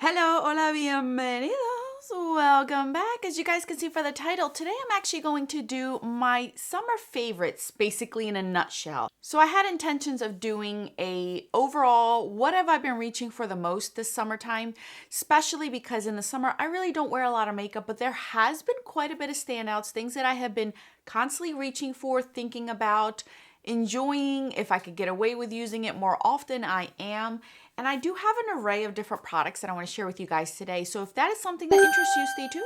Hello, hola, bienvenidos. Welcome back. As you guys can see for the title, today I'm actually going to do my summer favorites, basically in a nutshell. So I had intentions of doing a overall, what have I been reaching for the most this summertime, especially because in the summer, I really don't wear a lot of makeup, but there has been quite a bit of standouts, things that I have been constantly reaching for, thinking about, enjoying. If I could get away with using it more often, I am. And I do have an array of different products that I want to share with you guys today. So if that is something that interests you, stay tuned.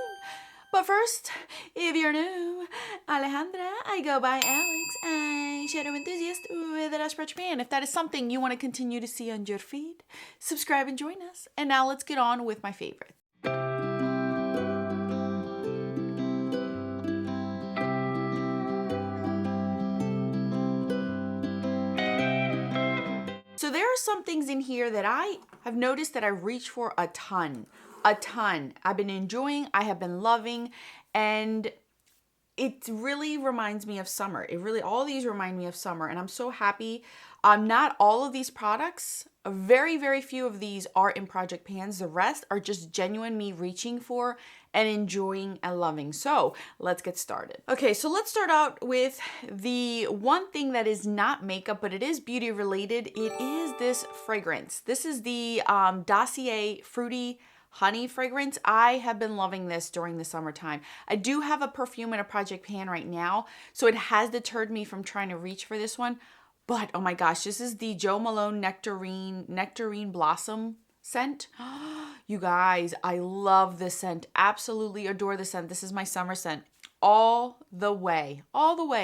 But first, if you're new, Alejandra, I go by Alex, a shadow enthusiast with a dash brush pan. If that is something you want to continue to see on your feed, subscribe and join us. And now let's get on with my favorite. So there are some things in here that I have noticed that I reach for a ton. I've been enjoying, I have been loving, and it really reminds me of summer. All these remind me of summer, and I'm so happy. Not all of these products, very, very few of these are in project pans. The rest are just genuine me reaching for and enjoying and loving. So let's get started. Okay, so let's start out with the one thing that is not makeup, but it is beauty related. It is this fragrance. This is the Dossier Fruity Honey fragrance. I have been loving this during the summertime. I do have a perfume in a project pan right now, so it has deterred me from trying to reach for this one. But oh my gosh, this is the Jo Malone Nectarine Blossom scent. You guys, I love this scent. Absolutely adore the scent. This is my summer scent. All the way.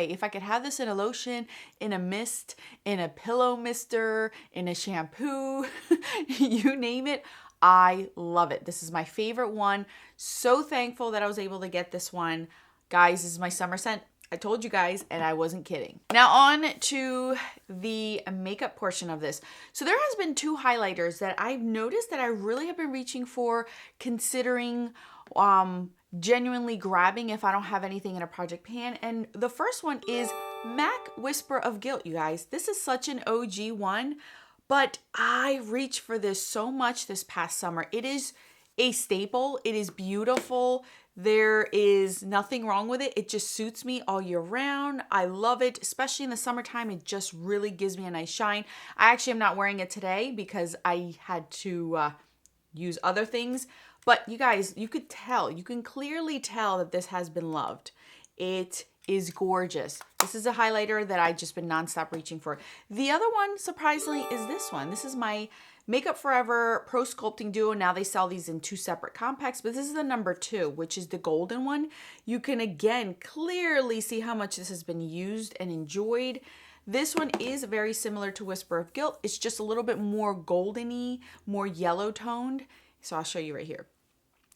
If I could have this in a lotion, in a mist, in a pillow mister, in a shampoo, you name it, I love it. This is my favorite one. So thankful that I was able to get this one. Guys, this is my summer scent. I told you guys, and I wasn't kidding. Now on to the makeup portion of this. So there has been two highlighters that I've noticed that I really have been reaching for, considering genuinely grabbing if I don't have anything in a project pan. And the first one is MAC Whisper of Guilt, you guys. This is such an OG one, but I reached for this so much this past summer. It is a staple. It is beautiful. There is nothing wrong with it. It just suits me all year round. I love it, especially in the summertime. It just really gives me a nice shine. I actually am not wearing it today because I had to use other things. But you guys, you can clearly tell that this has been loved. It is gorgeous. This is a highlighter that I've just been nonstop reaching for. The other one, surprisingly, is this one. This is my Makeup Forever Pro Sculpting Duo. Now they sell these in two separate compacts, but this is the number 2, which is the golden one. You can again clearly see how much this has been used and enjoyed. This one is very similar to Whisper of Guilt. It's just a little bit more goldeny, more yellow toned. So I'll show you right here.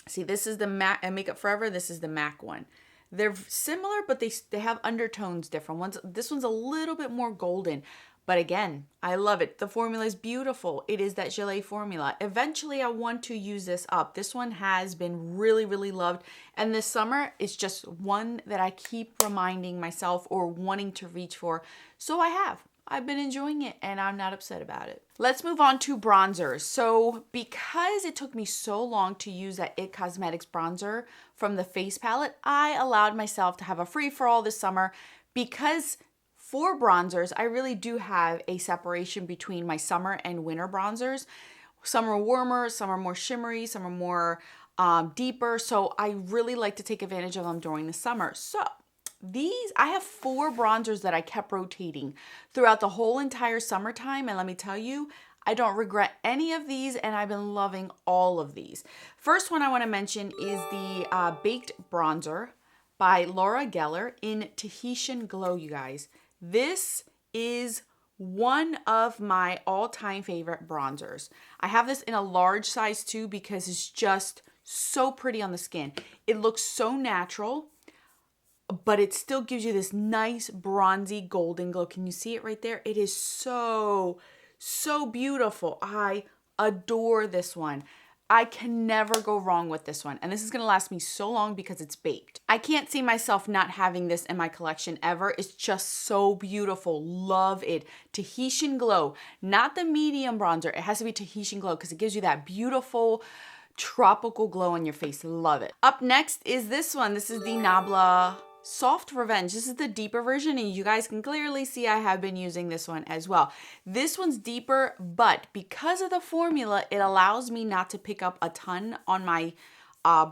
See, this is the MAC Makeup Forever. This is the MAC one. They're similar, but they have undertones different. This one's a little bit more golden. But again, I love it. The formula is beautiful. It is that gelée formula. Eventually, I want to use this up. This one has been really, really loved. And this summer, it's just one that I keep reminding myself or wanting to reach for. So I have. I've been enjoying it and I'm not upset about it. Let's move on to bronzers. So because it took me so long to use that IT Cosmetics bronzer from the face palette, I allowed myself to have a free-for-all this summer because for bronzers, I really do have a separation between my summer and winter bronzers. Some are warmer, some are more shimmery, some are more deeper. So I really like to take advantage of them during the summer. So I have 4 bronzers that I kept rotating throughout the whole entire summertime. And let me tell you, I don't regret any of these and I've been loving all of these. First one I want to mention is the Baked Bronzer by Laura Geller in Tahitian Glow, you guys. This is one of my all-time favorite bronzers. I have this in a large size too because it's just so pretty on the skin. It looks so natural, but it still gives you this nice bronzy golden glow. Can you see it right there? It is so beautiful. I adore this one. I can never go wrong with this one. And this is gonna last me so long because it's baked. I can't see myself not having this in my collection ever. It's just so beautiful. Love it. Tahitian Glow, not the medium bronzer. It has to be Tahitian Glow because it gives you that beautiful tropical glow on your face. Love it. Up next is this one. This is the Nabla Soft Revenge. This is the deeper version, and you guys can clearly see I have been using this one as well. This one's deeper, but because of the formula, it allows me not to pick up a ton on my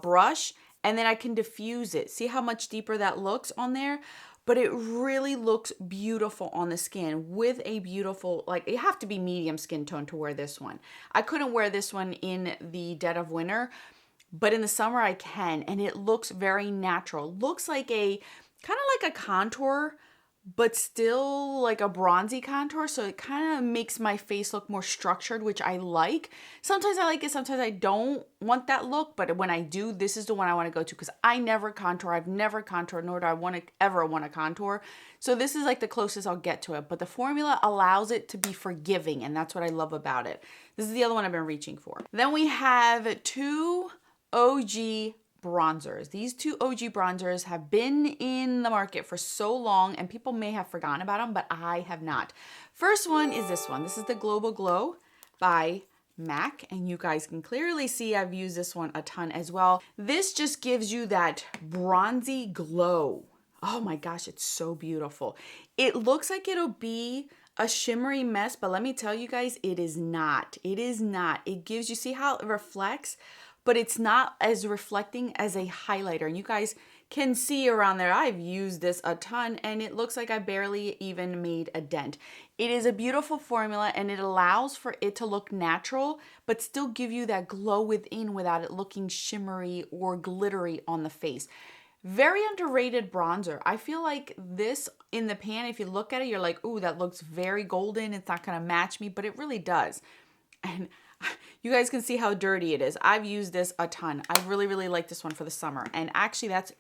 brush, and then I can diffuse it. See how much deeper that looks on there? But it really looks beautiful on the skin with a beautiful, like, you have to be medium skin tone to wear this one. I couldn't wear this one in the dead of winter, but in the summer I can, and it looks very natural. Looks like a, kind of like a contour, but still like a bronzy contour. So it kind of makes my face look more structured, which I like. Sometimes I like it, sometimes I don't want that look. But when I do, this is the one I want to go to because I never contour. I've never contoured, nor do I ever want to contour. So this is like the closest I'll get to it. But the formula allows it to be forgiving, and that's what I love about it. This is the other one I've been reaching for. Then we have two OG bronzers. These two OG bronzers have been in the market for so long, and people may have forgotten about them, but I have not. First one is this one. This is the Global Glow by MAC, and you guys can clearly see I've used this one a ton as well. This just gives you that bronzy glow. Oh my gosh, it's so beautiful. It looks like it'll be a shimmery mess, but let me tell you guys, it is not. It is not. It gives you, see how it reflects? But it's not as reflecting as a highlighter. And you guys can see around there, I've used this a ton, and it looks like I barely even made a dent. It is a beautiful formula, and it allows for it to look natural, but still give you that glow within without it looking shimmery or glittery on the face. Very underrated bronzer. I feel like this in the pan, if you look at it, you're like, ooh, that looks very golden. It's not gonna match me, but it really does. And you guys can see how dirty it is. I've used this a ton. I really, really like this one for the summer. And actually that's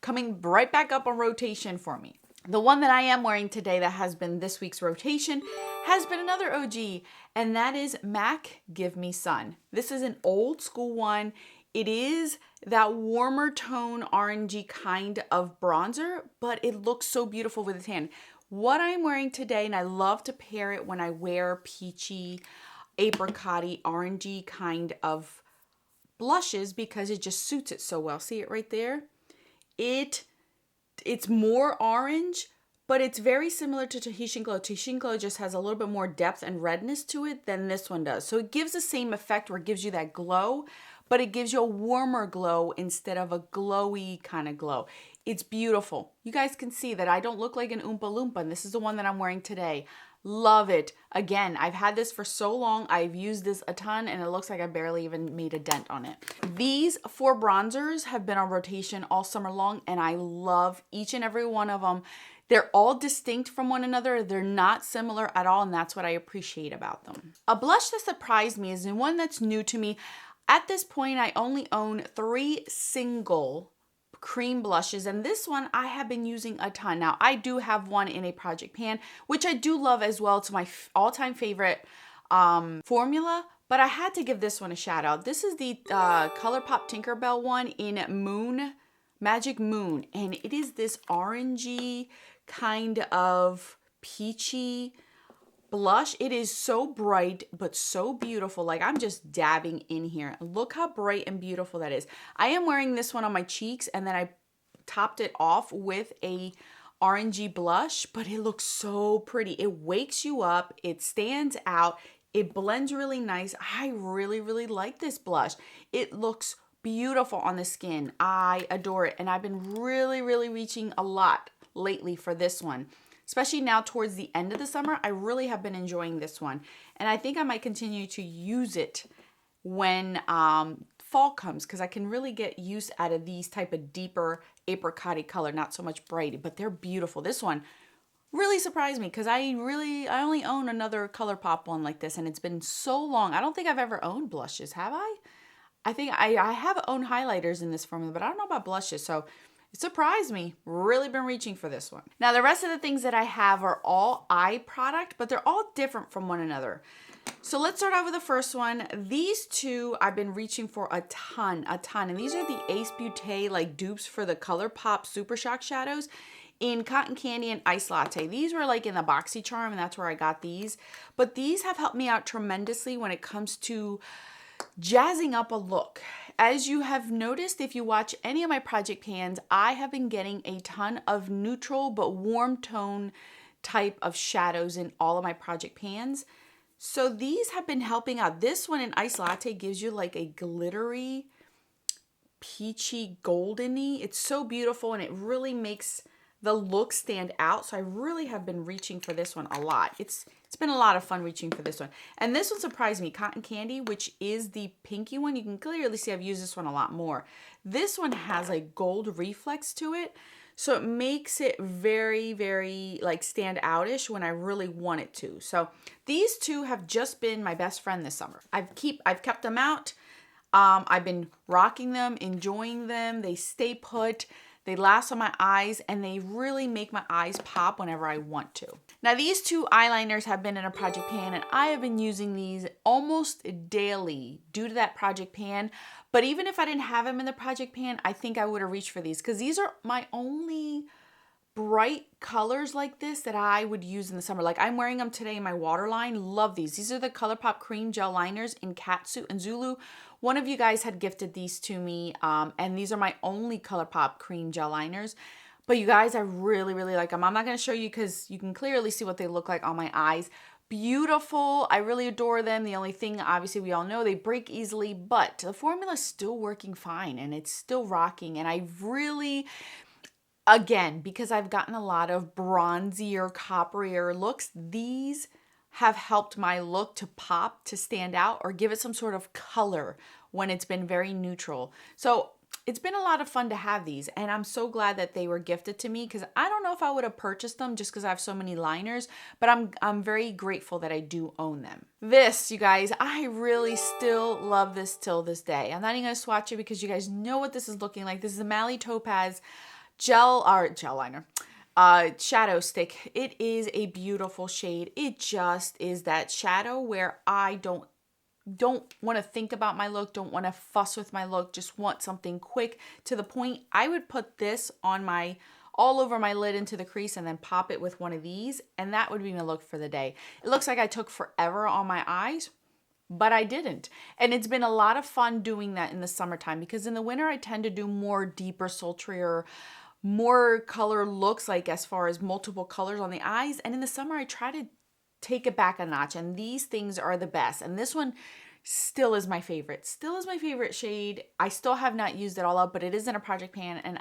coming right back up on rotation for me. The one that I am wearing today that has been this week's rotation has been another OG, and that is MAC Give Me Sun. This is an old school one. It is that warmer tone orangey kind of bronzer, but it looks so beautiful with a tan. What I'm wearing today, and I love to pair it when I wear peachy, apricot-y, orangey kind of blushes because it just suits it so well. See it right there? It's more orange, but it's very similar to Tahitian Glow. Tahitian Glow just has a little bit more depth and redness to it than this one does. So it gives the same effect where it gives you that glow, but it gives you a warmer glow instead of a glowy kind of glow. It's beautiful. You guys can see that I don't look like an Oompa Loompa, and this is the one that I'm wearing today. Love it. Again, I've had this for so long. I've used this a ton, and it looks like I barely even made a dent on it. These four bronzers have been on rotation all summer long, and I love each and every one of them. They're all distinct from one another. They're not similar at all, and that's what I appreciate about them. A blush that surprised me is one that's new to me. At this point, I only own 3 single cream blushes, and this one I have been using a ton. Now I do have one in a project pan, which I do love as well. It's my all-time favorite formula, but I had to give this one a shout out. This is the Colourpop Tinkerbell one in Magic Moon, and it is this orangey kind of peachy blush. It is so bright, but so beautiful. Like, I'm just dabbing in here. Look how bright and beautiful that is. I am wearing this one on my cheeks, and then I topped it off with a orangey blush, but it looks so pretty. It wakes you up. It stands out. It blends really nice. I really, really like this blush. It looks beautiful on the skin. I adore it, and I've been really, really reaching a lot lately for this one. Especially now towards the end of the summer, I really have been enjoying this one. And I think I might continue to use it when fall comes, because I can really get use out of these type of deeper apricot-y color, not so much bright, but they're beautiful. This one really surprised me because I only own another Colourpop one like this, and it's been so long. I don't think I've ever owned blushes, have I? I think I have owned highlighters in this formula, but I don't know about blushes, so it surprised me. Really been reaching for this one. Now, the rest of the things that I have are all eye product, but they're all different from one another. So let's start out with the first one. These two I've been reaching for a ton. And these are the Ace Beauté like dupes for the Colourpop Super Shock Shadows in Cotton Candy and Ice Latte. These were like in the BoxyCharm, and that's where I got these. But these have helped me out tremendously when it comes to jazzing up a look. As you have noticed, if you watch any of my project pans, I have been getting a ton of neutral but warm tone type of shadows in all of my project pans. So these have been helping out. This one in Ice Latte gives you like a glittery, peachy, goldeny. It's so beautiful and it really makes the look stand out. So I really have been reaching for this one a lot. It's been a lot of fun reaching for this one. And this one surprised me, Cotton Candy, which is the pinky one. You can clearly see I've used this one a lot more. This one has a gold reflex to it. So it makes it very, very like stand outish when I really want it to. So these two have just been my best friend this summer. I've kept them out. I've been rocking them, enjoying them. They stay put. They last on my eyes and they really make my eyes pop whenever I want to. Now these two eyeliners have been in a project pan and I have been using these almost daily due to that project pan. But even if I didn't have them in the project pan, I think I would have reached for these because these are my only bright colors like this that I would use in the summer. Like I'm wearing them today in my waterline. Love these. These are the Colourpop cream gel liners in catsuit and zulu. One of you guys had gifted these to me, and these are my only Colourpop cream gel liners. But you guys, I really, really like them. I'm not going to show you because you can clearly see what they look like on my eyes. Beautiful. I really adore them. The only thing, obviously, we all know they break easily, but the formula is still working fine and it's still rocking. And I really, again, because I've gotten a lot of bronzier, copperier looks, these have helped my look to pop, to stand out, or give it some sort of color when it's been very neutral. So it's been a lot of fun to have these, and I'm so glad that they were gifted to me because I don't know if I would have purchased them just because I have so many liners, but I'm very grateful that I do own them. This, you guys, I really still love this till this day. I'm not even going to swatch it because you guys know what this is looking like. This is the Mally Topaz gel liner. Shadow stick. It is a beautiful shade. It just is that shadow where I don't want to think about my look, don't want to fuss with my look, just want something quick to the point. I would put this on all over my lid into the crease and then pop it with one of these, and that would be my look for the day. It looks like I took forever on my eyes, but I didn't. And it's been a lot of fun doing that in the summertime because in the winter I tend to do more deeper, sultrier, more color looks, like as far as multiple colors on the eyes. And in the summer, I try to take it back a notch. And these things are the best. And this one still is my favorite. Still is my favorite shade. I still have not used it all up, but it is in a project pan. And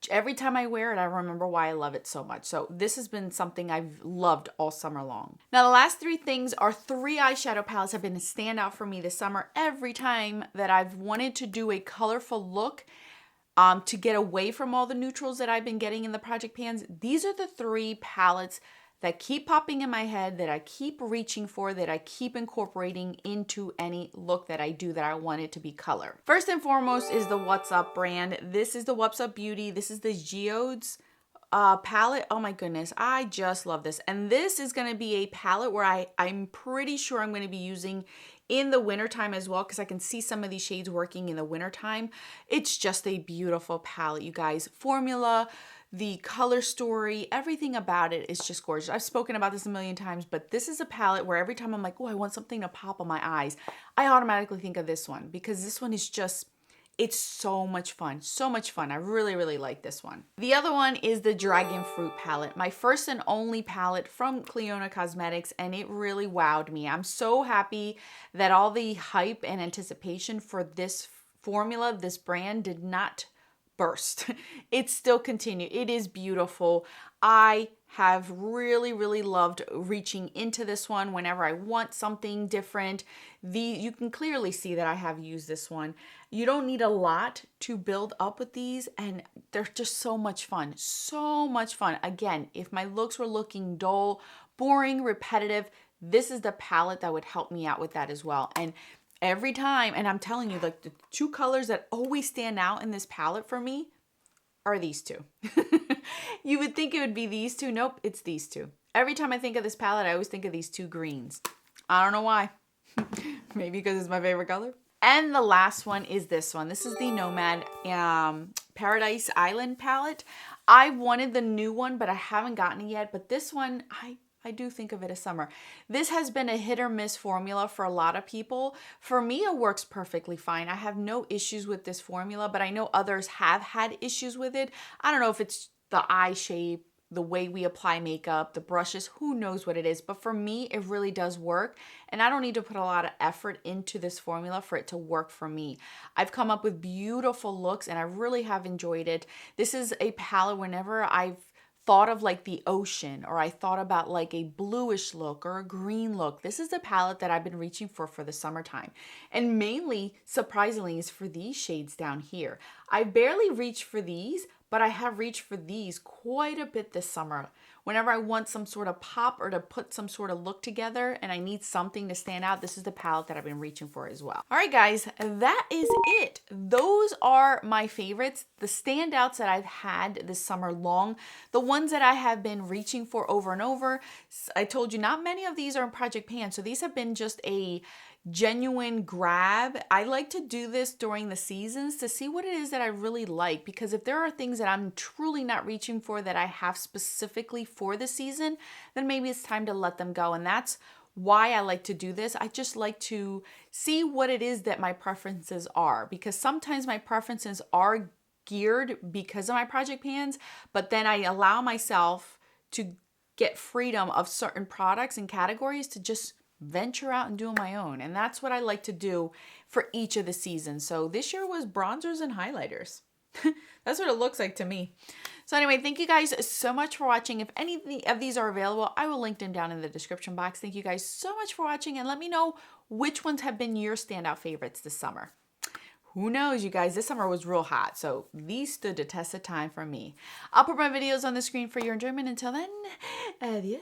every time I wear it, I remember why I love it so much. So this has been something I've loved all summer long. Now, the last three things are three eyeshadow palettes have been a standout for me this summer. Every time that I've wanted to do a colorful look, to get away from all the neutrals that I've been getting in the project pans, these are the three palettes that keep popping in my head, that I keep reaching for, that I keep incorporating into any look that I do that I want it to be color. First and foremost is the What's Up brand. This is the What's Up Beauty. This is the Geodes palette. Oh my goodness, I just love this. And this is going to be a palette where I'm pretty sure I'm going to be using in the wintertime as well because I can see some of these shades working in the wintertime. It's just a beautiful palette, you guys. Formula, the color story, everything about it is just gorgeous. I've spoken about this a million times, but this is a palette where every time I'm like, oh, I want something to pop on my eyes, I automatically think of this one because this one is just, it's so much fun. So much fun. I really, really like this one. The other one is the Dragon Fruit palette. My first and only palette from Clionadh Cosmetics, and it really wowed me. I'm so happy that all the hype and anticipation for this formula, this brand, did not burst. It still continued. It is beautiful. I have really, really loved reaching into this one whenever I want something different. You can clearly see that I have used this one. You don't need a lot to build up with these, and they're just so much fun. So much fun. Again, if my looks were looking dull, boring, repetitive, this is the palette that would help me out with that as well. And every time, and I'm telling you, like the two colors that always stand out in this palette for me are these two. You would think it would be these two. Nope, it's these two. Every time I think of this palette, I always think of these two greens. I don't know why. Maybe because it's my favorite color. And the last one is this one. This is the Nomad Paradise Island palette. I wanted the new one, but I haven't gotten it yet. But this one, I I do think of it as summer. This has been a hit or miss formula for a lot of people. For me, it works perfectly fine. I have no issues with this formula, but I know others have had issues with it. I don't know if it's the eye shape, the way we apply makeup, the brushes, who knows what it is. But for me, it really does work. And I don't need to put a lot of effort into this formula for it to work for me. I've come up with beautiful looks and I really have enjoyed it. This is a palette whenever I've thought of like the ocean, or I thought about like a bluish look or a green look. This is the palette that I've been reaching for the summertime. And mainly, surprisingly, is for these shades down here. I barely reach for these, but I have reached for these quite a bit this summer. Whenever I want some sort of pop or to put some sort of look together and I need something to stand out, this is the palette that I've been reaching for as well. All right, guys, that is it. Those are my favorites, the standouts that I've had this summer long, the ones that I have been reaching for over and over. I told you not many of these are in Project Pan, so these have been just a genuine grab. I like to do this during the seasons to see what it is that I really like, because if there are things that I'm truly not reaching for that I have specifically for the season, then maybe it's time to let them go. And that's why I like to do this. I just like to see what it is that my preferences are, because sometimes my preferences are geared because of my Project Pans, but then I allow myself to get freedom of certain products and categories to just venture out and do on my own. And that's what I like to do for each of the seasons. So this year was bronzers and highlighters. That's what it looks like to me. So anyway, thank you guys so much for watching. If any of these are available, I will link them down in the description box. Thank you guys so much for watching, and let me know which ones have been your standout favorites this summer. Who knows, you guys, this summer was real hot, so these stood the test of time for me. I'll put my videos on the screen for your enjoyment. Until then, adios.